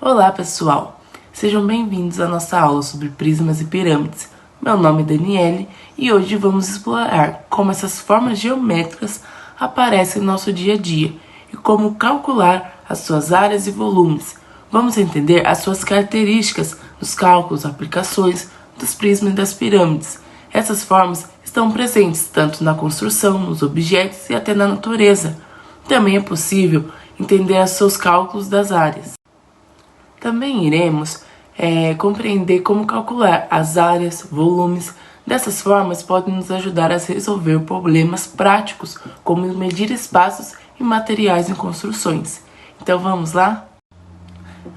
Olá pessoal, sejam bem-vindos à nossa aula sobre prismas e pirâmides. Meu nome é Daniele e hoje vamos explorar como essas formas geométricas aparecem no nosso dia a dia e como calcular as suas áreas e volumes. Vamos entender as suas características nos cálculos, aplicações dos prismas e das pirâmides. Essas formas estão presentes tanto na construção, nos objetos e até na natureza. Também é possível entender os seus cálculos das áreas. Também iremos compreender como calcular as áreas, volumes. Dessas formas podem nos ajudar a resolver problemas práticos, como medir espaços e materiais em construções. Então vamos lá?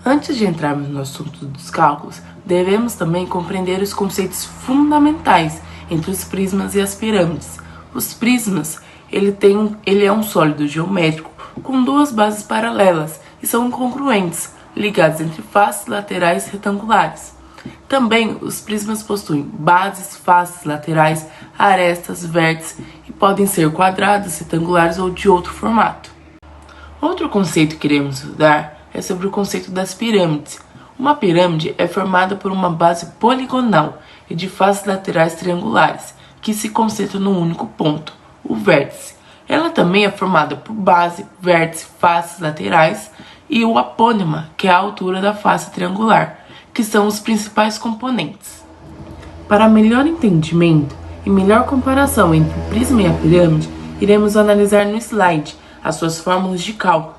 Antes de entrarmos no assunto dos cálculos, devemos também compreender os conceitos fundamentais entre os prismas e as pirâmides. Os prismas, ele é um sólido geométrico com duas bases paralelas e são congruentes, ligados entre faces laterais retangulares. Também os prismas possuem bases, faces laterais, arestas, vértices e podem ser quadrados, retangulares ou de outro formato. Outro conceito que iremos estudar é sobre o conceito das pirâmides. Uma pirâmide é formada por uma base poligonal e de faces laterais triangulares, que se concentram num único ponto, o vértice. Ela também é formada por base, vértice, faces laterais e o apônema, que é a altura da face triangular, que são os principais componentes. Para melhor entendimento e melhor comparação entre o prisma e a pirâmide, iremos analisar no slide as suas fórmulas de cálculo.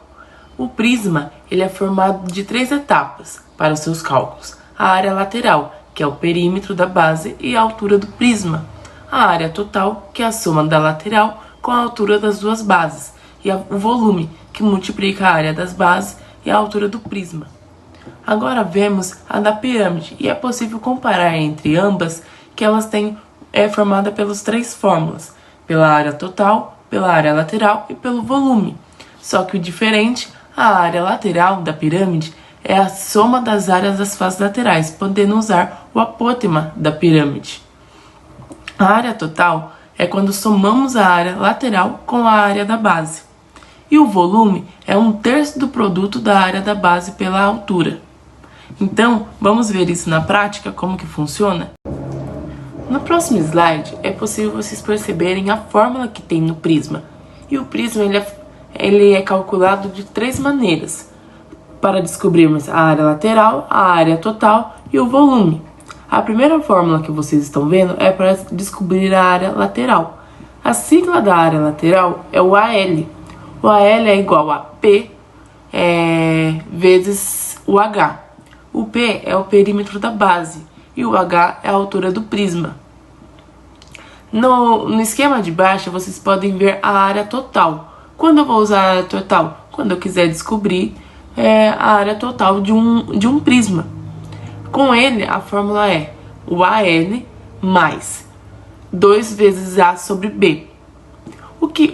O prisma ele é formado de 3 etapas para os seus cálculos: a área lateral, que é o perímetro da base e a altura do prisma; a área total, que é a soma da lateral com a altura das duas bases; e o volume, que multiplica a área das bases e a altura do prisma. Agora vemos a da pirâmide, e é possível comparar entre ambas que elas é formada pelas 3 fórmulas: pela área total, pela área lateral e pelo volume. Só que o diferente, a área lateral da pirâmide é a soma das áreas das faces laterais, podendo usar o apôtema da pirâmide. A área total é quando somamos a área lateral com a área da base. E o volume é 1/3 do produto da área da base pela altura. Então, vamos ver isso na prática, como que funciona? No próximo slide, é possível vocês perceberem a fórmula que tem no prisma. E o prisma ele é calculado de 3 maneiras, para descobrirmos a área lateral, a área total e o volume. A primeira fórmula que vocês estão vendo é para descobrir a área lateral. A sigla da área lateral é o AL. O AL é igual a P vezes o H. O P é o perímetro da base e o H é a altura do prisma. No esquema de baixo, vocês podem ver a área total. Quando eu vou usar a área total? Quando eu quiser descobrir a área total de um prisma. Com ele, a fórmula é o AL mais 2 vezes A sobre B.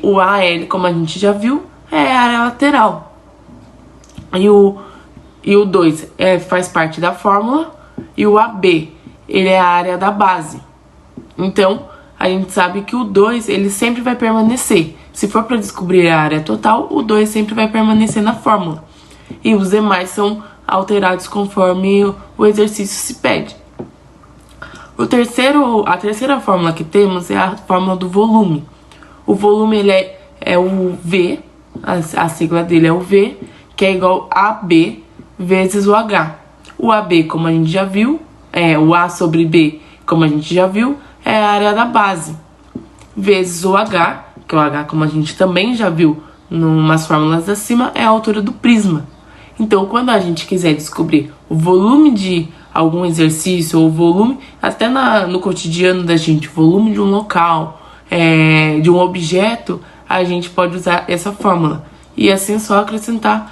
O AL, como a gente já viu, é a área lateral. E o 2 faz parte da fórmula. E o AB, ele é a área da base. Então, a gente sabe que o 2, ele sempre vai permanecer. Se for para descobrir a área total, o 2 sempre vai permanecer na fórmula. E os demais são alterados conforme o exercício se pede. A terceira fórmula que temos é a fórmula do volume. O volume ele é o V, a sigla dele é o V, que é igual a AB vezes o H. O AB, como a gente já viu, o A sobre B, como a gente já viu, é a área da base, vezes o H, que o H, como a gente também já viu numas fórmulas acima, é a altura do prisma. Então, quando a gente quiser descobrir o volume de algum exercício, ou o volume, até no cotidiano da gente, o volume de um local, de um objeto, a gente pode usar essa fórmula. E assim só acrescentar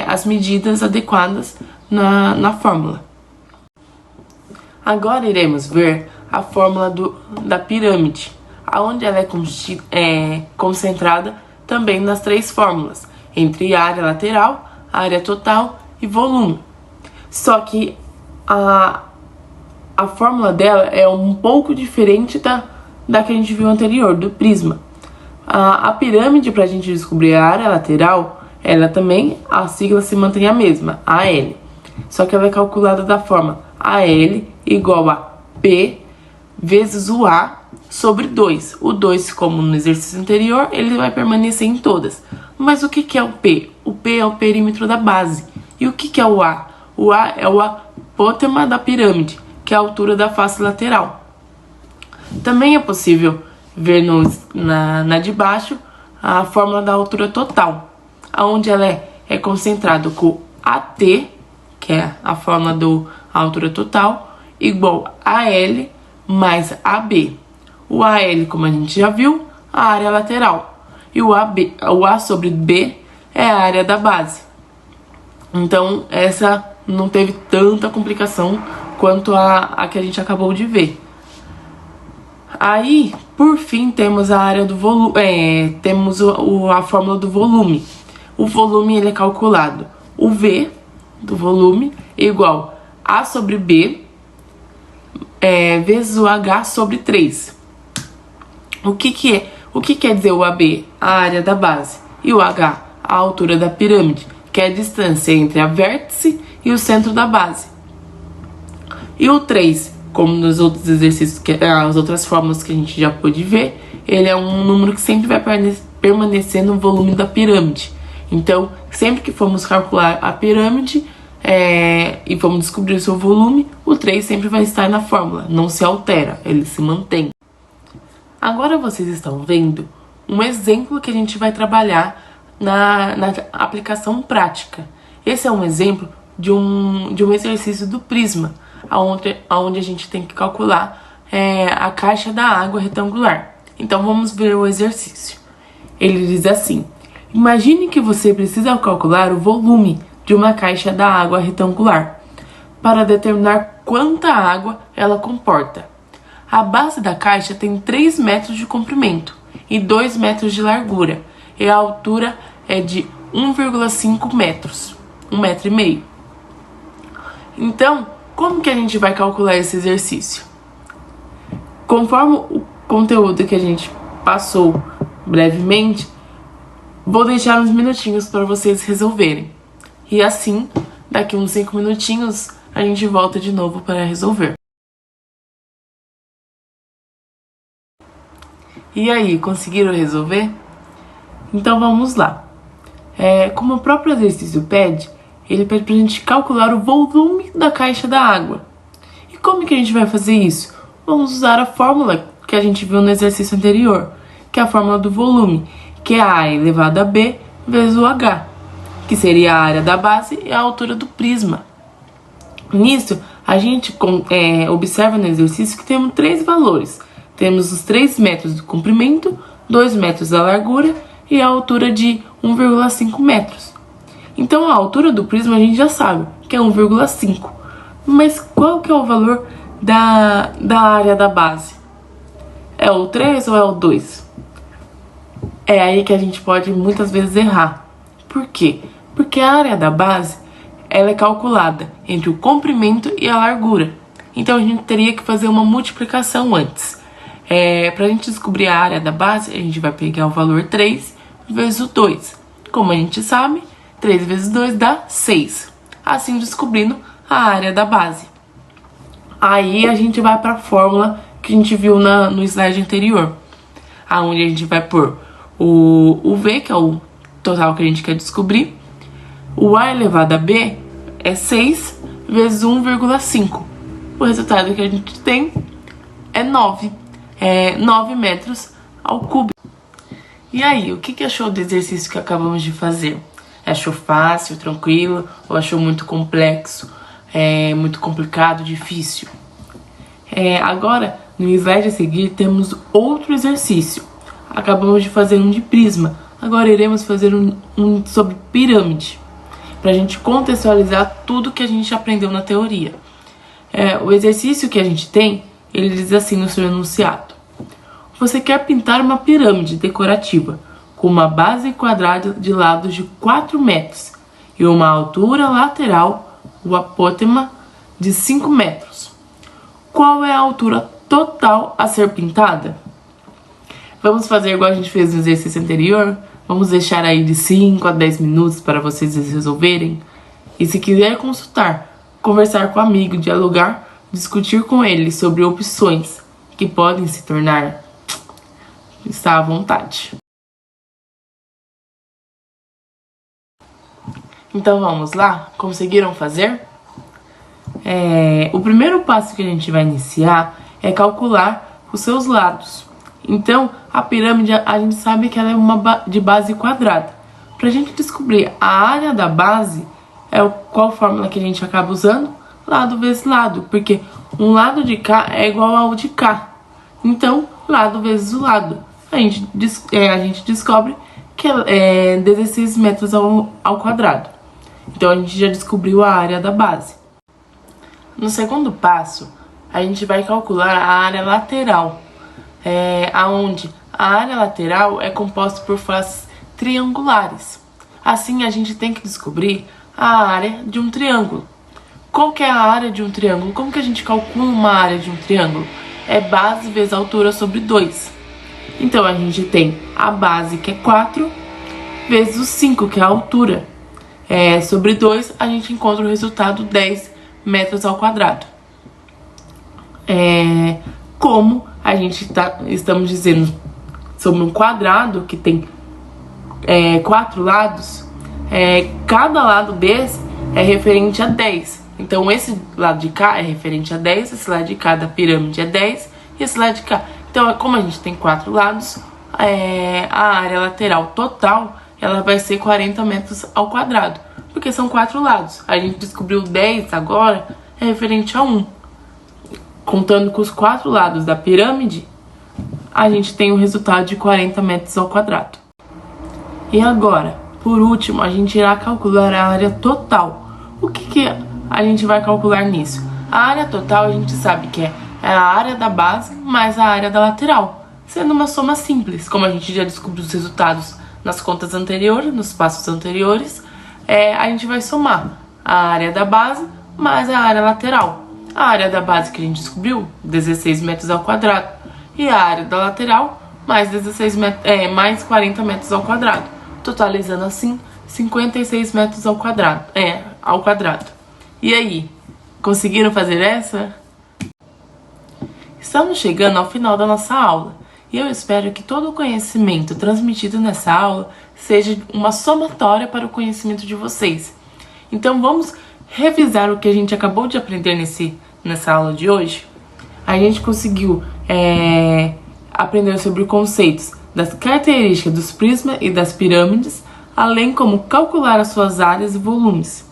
as medidas adequadas na fórmula. Agora iremos ver a fórmula da pirâmide, onde ela é concentrada também nas 3 fórmulas, entre área lateral, área total e volume. Só que a fórmula dela é um pouco diferente da que a gente viu anterior, do prisma. A pirâmide, para a gente descobrir a área lateral, ela também, a sigla se mantém a mesma, AL. só que ela é calculada da forma AL igual a P vezes o A sobre 2. O 2, como no exercício anterior, ele vai permanecer em todas. Mas o que é o P? O P é o perímetro da base. E o que é o A? O A é o apôtema da pirâmide, que é a altura da face lateral. Também é possível ver na de baixo a fórmula da altura total, onde ela é concentrada com AT, que é a fórmula da altura total, igual a L mais AB. O AL, como a gente já viu, a área lateral. E o A sobre B é a área da base. Então, essa não teve tanta complicação quanto a que a gente acabou de ver. Aí, por fim, temos a área do volume, temos a fórmula do volume. O volume ele é calculado. O V do volume é igual a sobre B vezes o H sobre 3. O que quer dizer o AB? A área da base. E o H? A altura da pirâmide, que é a distância entre a vértice e o centro da base. E o 3, como nos outros exercícios, as outras fórmulas que a gente já pôde ver, ele é um número que sempre vai permanecer no volume da pirâmide. Então, sempre que formos calcular a pirâmide e formos descobrir o seu volume, o 3 sempre vai estar na fórmula, não se altera, ele se mantém. Agora vocês estão vendo um exemplo que a gente vai trabalhar na aplicação prática. Esse é um exemplo de um exercício do prisma, onde a gente tem que calcular a caixa da água retangular. Então vamos ver o exercício. Ele diz assim: imagine que você precisa calcular o volume de uma caixa da água retangular para determinar quanta água ela comporta. A base da caixa tem 3 metros de comprimento e 2 metros de largura, e a altura é de 1,5 metros, 1,5 metro. Então, como que a gente vai calcular esse exercício? Conforme o conteúdo que a gente passou brevemente, vou deixar uns minutinhos para vocês resolverem. E assim, daqui uns 5 minutinhos, a gente volta de novo para resolver. E aí, conseguiram resolver? Então vamos lá. Como o próprio exercício pede, ele pede para a gente calcular o volume da caixa da água. E como que a gente vai fazer isso? Vamos usar a fórmula que a gente viu no exercício anterior, que é a fórmula do volume, que é A elevado a B vezes o H, que seria a área da base e a altura do prisma. Nisso, a gente observa no exercício que temos 3 valores. Temos os 3 metros de comprimento, 2 metros da largura e a altura de 1,5 metros. Então a altura do prisma a gente já sabe, que é 1,5. Mas qual que é o valor da área da base? É o 3 ou é o 2? É aí que a gente pode muitas vezes errar. Por quê? Porque a área da base ela é calculada entre o comprimento e a largura. Então a gente teria que fazer uma multiplicação antes. Para a gente descobrir a área da base, a gente vai pegar o valor 3 vezes o 2. Como a gente sabe, 3 vezes 2 dá 6. Assim descobrindo a área da base. Aí a gente vai para a fórmula que a gente viu no slide anterior, aonde a gente vai pôr o V, que é o total que a gente quer descobrir. O A elevado a B é 6 vezes 1,5. O resultado que a gente tem é 9. 9 metros ao cubo. E aí, o que achou do exercício que acabamos de fazer? Achou fácil, tranquilo? Ou achou muito complexo, muito complicado, difícil? Agora, no slide a seguir, temos outro exercício. Acabamos de fazer um de prisma. Agora iremos fazer um sobre pirâmide, para a gente contextualizar tudo que a gente aprendeu na teoria. O exercício que a gente tem, ele diz assim no seu enunciado: você quer pintar uma pirâmide decorativa com uma base quadrada de lados de 4 metros e uma altura lateral, o apôtema, de 5 metros. Qual é a altura total a ser pintada? Vamos fazer igual a gente fez no exercício anterior? Vamos deixar aí de 5 a 10 minutos para vocês resolverem? E se quiser consultar conversar com o amigo, dialogar, discutir com ele sobre opções que podem se tornar, está à vontade. Então vamos lá? Conseguiram fazer? O primeiro passo que a gente vai iniciar é calcular os seus lados. Então, a pirâmide, a gente sabe que ela é de base quadrada. Para a gente descobrir a área da base, qual fórmula que a gente acaba usando? Lado vezes lado, porque um lado de cá é igual ao de cá. Então, lado vezes o lado. A gente descobre que é 16 metros ao quadrado. Então, a gente já descobriu a área da base. No segundo passo, a gente vai calcular a área lateral, aonde a área lateral é composta por faces triangulares. Assim, a gente tem que descobrir a área de um triângulo. Qual que é a área de um triângulo? Como que a gente calcula uma área de um triângulo? É base vezes altura sobre 2. Então, a gente tem a base, que é 4, vezes o 5, que é a altura. Sobre 2, a gente encontra o resultado 10 metros ao quadrado. Como a gente estamos dizendo sobre um quadrado que tem 4 lados, cada lado desse é referente a 10. Então, esse lado de cá é referente a 10, esse lado de cá da pirâmide é 10 e esse lado de cá. Então, como a gente tem 4 lados, a área lateral total ela vai ser 40 metros ao quadrado, porque são 4 lados. A gente descobriu 10 agora, é referente a 1. Contando com os 4 lados da pirâmide, a gente tem um resultado de 40 metros ao quadrado. E agora, por último, a gente irá calcular a área total. O que a gente vai calcular nisso? A área total a gente sabe que é a área da base mais a área da lateral, sendo uma soma simples, como a gente já descobriu os resultados nas contas anteriores, nos passos anteriores. A gente vai somar a área da base mais a área lateral. A área da base que a gente descobriu, 16 metros ao quadrado, e a área da lateral, mais 40 metros ao quadrado, totalizando assim 56 metros ao quadrado. E aí, conseguiram fazer essa? Estamos chegando ao final da nossa aula, e eu espero que todo o conhecimento transmitido nessa aula seja uma somatória para o conhecimento de vocês. Então vamos revisar o que a gente acabou de aprender nessa aula de hoje. A gente conseguiu aprender sobre conceitos das características dos prismas e das pirâmides, além como calcular as suas áreas e volumes.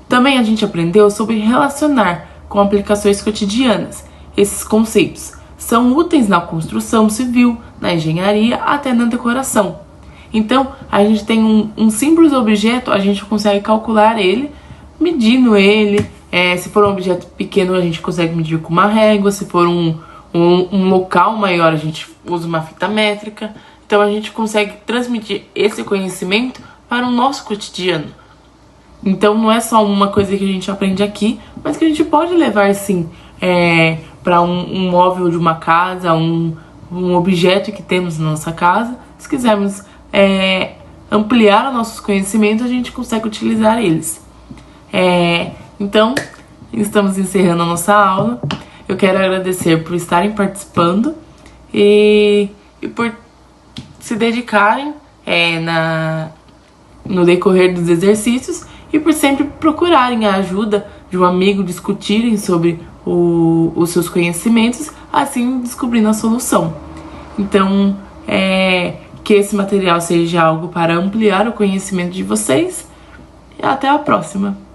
Também a gente aprendeu sobre relacionar com aplicações cotidianas. Esses conceitos são úteis na construção civil, na engenharia, até na decoração. Então, a gente tem um simples objeto, a gente consegue calcular ele, medindo ele. Se for um objeto pequeno, a gente consegue medir com uma régua. Se for um local maior, a gente usa uma fita métrica. Então, a gente consegue transmitir esse conhecimento para o nosso cotidiano. Então, não é só uma coisa que a gente aprende aqui, mas que a gente pode levar, sim, para um móvel de uma casa, um objeto que temos na nossa casa. Se quisermos ampliar os nossos conhecimentos, a gente consegue utilizar eles. Então, estamos encerrando a nossa aula. Eu quero agradecer por estarem participando e por se dedicarem no decorrer dos exercícios e por sempre procurarem a ajuda de um amigo, discutirem sobre os seus conhecimentos, assim descobrindo a solução. Então, que esse material seja algo para ampliar o conhecimento de vocês e até a próxima!